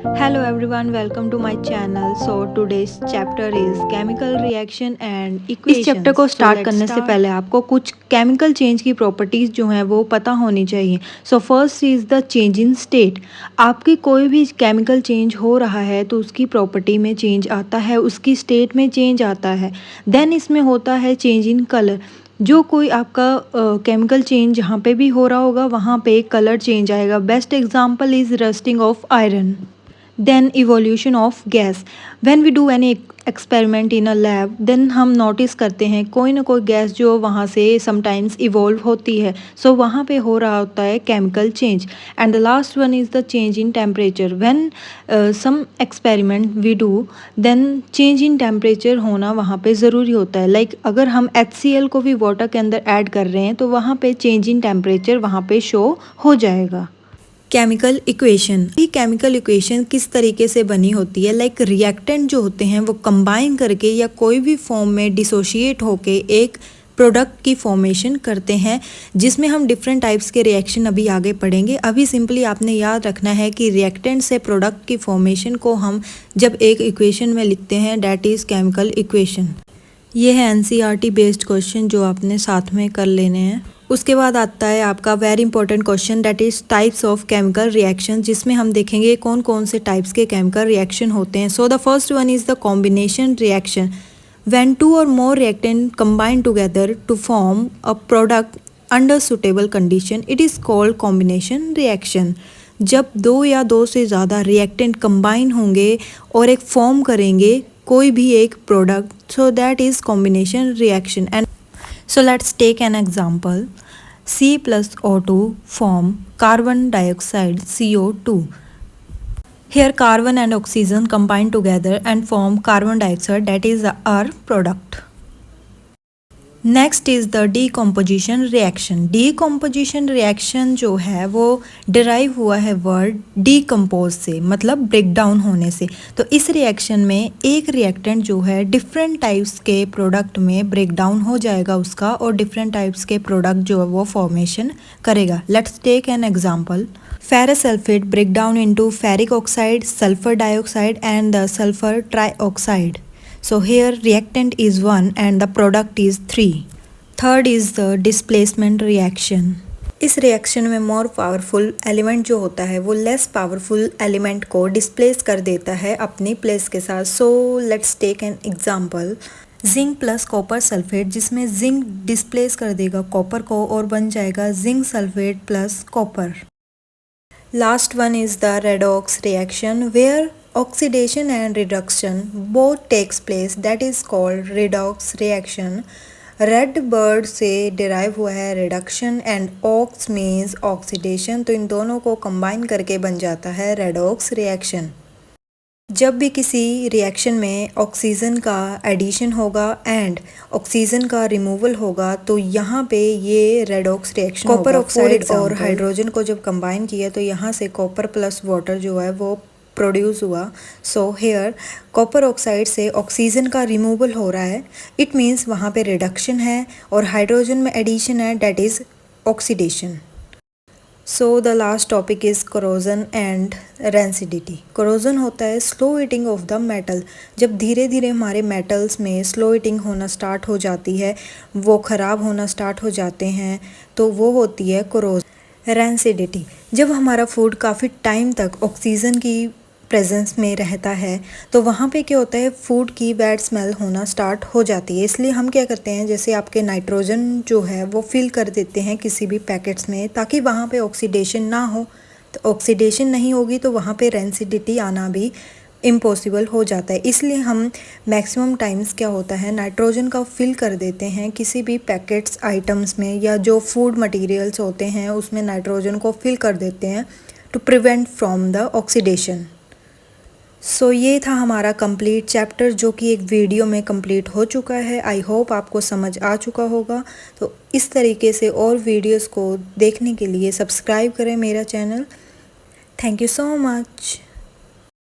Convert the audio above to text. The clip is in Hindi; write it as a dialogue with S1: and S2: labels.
S1: Hello everyone, welcome to my channel. So today's chapter is chemical reaction and equations. इस चैप्टर को स्टार्ट करने से पहले आपको कुछ केमिकल चेंज की प्रॉपर्टीज जो हैं वो पता होनी चाहिए. So first is the change in state. आपकी कोई भी केमिकल चेंज हो रहा है तो उसकी प्रॉपर्टी में चेंज आता है, उसकी स्टेट में चेंज आता है. देन इसमें होता है चेंज इन कलर. जो कोई आपका केमिकल चेंज जहाँ पे भी हो रहा होगा वहाँ पे कलर चेंज आएगा. Best example is rusting of iron. Then evolution of gas. When we do any experiment in a lab, then हम नोटिस करते हैं कोई ना कोई गैस जो वहाँ से समटाइम्स इवॉल्व होती है. सो वहाँ पे हो रहा होता है chemical change. And the last one is the change in temperature. When some experiment we do then change in temperature होना वहाँ पे ज़रूरी होता है. लाइक अगर हम HCl को भी वाटर के अंदर ऐड कर रहे हैं तो वहाँ पे चेंज इन टेम्परेचर वहाँ पे शो हो जाएगा. Chemical equation. ये केमिकल इक्वेशन किस तरीके से बनी होती है? लाइक रिएक्टेंट जो होते हैं वो कंबाइन करके या कोई भी फॉर्म में डिसोशिएट होके एक प्रोडक्ट की फॉर्मेशन करते हैं, जिसमें हम डिफरेंट टाइप्स के रिएक्शन अभी आगे पढ़ेंगे. अभी सिंपली आपने याद रखना है कि रिएक्टेंट से प्रोडक्ट की फॉर्मेशन को हम जब एक इक्वेशन में लिखते हैं डैट इज़ केमिकल इक्वेशन. ये है NCERT बेस्ड क्वेश्चन जो आपने साथ में कर लेने हैं. उसके बाद आता है आपका very important question that is types of chemical reaction, जिसमें हम देखेंगे कौन कौन से टाइप्स के केमिकल रिएक्शन होते हैं. So the first one is the combination reaction. When two और more reactant combine together to form a product under suitable condition it is called combination reaction. जब दो या दो से ज़्यादा रिएक्टेंट कंबाइन होंगे और एक फॉर्म करेंगे कोई भी एक product, so that is combination reaction. And so let's take an example. C plus O2 form carbon dioxide CO2. Here carbon and oxygen combine together and form carbon dioxide, that is our product. Next is the decomposition reaction. Decomposition reaction जो है वो डिराइव हुआ है वर्ड डीकम्पोज से, मतलब ब्रेक डाउन होने से. तो इस रिएक्शन में एक रिएक्टेंट जो है डिफरेंट टाइप्स के प्रोडक्ट में ब्रेक डाउन हो जाएगा उसका, और डिफरेंट टाइप्स के प्रोडक्ट जो है वो फॉर्मेशन करेगा. Let's take an example. Ferrous sulphate break down into ferric oxide, sulphur dioxide and the sulphur trioxide. So here reactant is 1 and the product is 3. Third is the displacement reaction. इस रिएक्शन में मोर पावरफुल एलिमेंट जो होता है वो लेस पावरफुल एलिमेंट को डिस्प्लेस कर देता है अपनी प्लेस के साथ. So let's take an example. Zinc plus copper sulphate, जिसमें जिंक डिस्प्लेस कर देगा कॉपर को और बन जाएगा zinc sulphate plus copper. Last one is the redox reaction where oxidation and reduction both takes place, that is called redox reaction. Red word से डिराइव हुआ है reduction and ox means oxidation, तो इन दोनों को कंबाइन करके बन जाता है रेडॉक्स रिएक्शन. जब भी किसी रिएक्शन में ऑक्सीजन का एडिशन होगा एंड ऑक्सीजन का रिमूवल होगा तो यहाँ पे ये रेडॉक्स रिएक्शन होगा. कॉपर ऑक्साइड और हाइड्रोजन को जब कंबाइन किया तो यहाँ से कॉपर प्लस वाटर जो है वो प्रोड्यूस हुआ. सो हेयर कॉपर ऑक्साइड से ऑक्सीजन का रिमूवल हो रहा है, इट मीन्स वहाँ पे रिडक्शन है, और हाइड्रोजन में एडिशन है, that is oxidation. So the last topic is corrosion and rancidity. Corrosion होता है slow eating of the metal. जब धीरे धीरे हमारे मेटल्स में स्लो ईटिंग होना स्टार्ट हो जाती है, वो ख़राब होना स्टार्ट हो जाते हैं, तो वो होती है कोरोजन. रेंसिडिटी, जब हमारा फूड काफ़ी टाइम तक ऑक्सीजन की प्रेजेंस में रहता है तो वहाँ पे क्या होता है, फूड की बैड स्मेल होना स्टार्ट हो जाती है. इसलिए हम क्या करते हैं, जैसे आपके नाइट्रोजन जो है वो फिल कर देते हैं किसी भी पैकेट्स में ताकि वहाँ पे ऑक्सीडेशन ना हो. तो ऑक्सीडेशन नहीं होगी तो वहाँ पे रेंसिडिटी आना भी इम्पॉसिबल हो जाता है. इसलिए हम मैक्सिमम टाइम्स क्या होता है, नाइट्रोजन का फिल कर देते हैं किसी भी पैकेट्स आइटम्स में, या जो फूड मटेरियल्स होते हैं उसमें नाइट्रोजन को फिल कर देते हैं to prevent from the oxidation. So ये था हमारा कंप्लीट चैप्टर जो कि एक वीडियो में कंप्लीट हो चुका है. आई होप आपको समझ आ चुका होगा. तो इस तरीके से और वीडियोस को देखने के लिए सब्सक्राइब करें मेरा channel. Thank you so much.